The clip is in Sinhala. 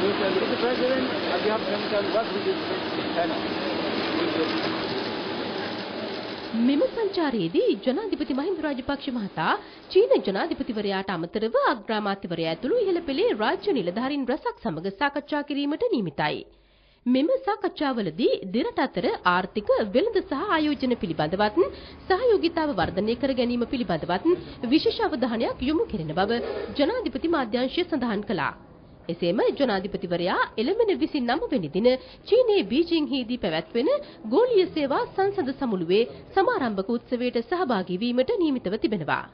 Mr. President, on behalf of Democrat, what would you මෙම සංචාරයේදී ජනාධිපති මහින්ද රාජපක්ෂ මහතා චීන ජනාධිපතිවරයාට අමතරව අග්‍රාමාත්‍යවරයා ඇතුළු ඉහළ පෙළේ රාජ්‍ය නිලධාරීන් රැසක් සමග සාකච්ඡා කිරීමට නියමිතයි. මෙම සාකච්ඡාවලදී දෙරට අතර ආර්ථික වෙළඳ සහ ආයෝජන පිළිබඳවත් සහයෝගීතාව වර්ධනය කර ගැනීම පිළිබඳවත් විශේෂ අවධානයක් යොමු කෙරෙන බව ජනාධිපති මාධ්‍යාංශය සඳහන් කළා. එසේම ජනාධිපතිවරයා එළඹෙන 29 වෙනි දින චීනයේ බීජිංහිදී පැවැත්වෙන ගෝලීය සේවා සංසද සමුළුවේ සමාරම්භක උත්සවයට සහභාගී වීමට නියමිතව තිබෙනවා.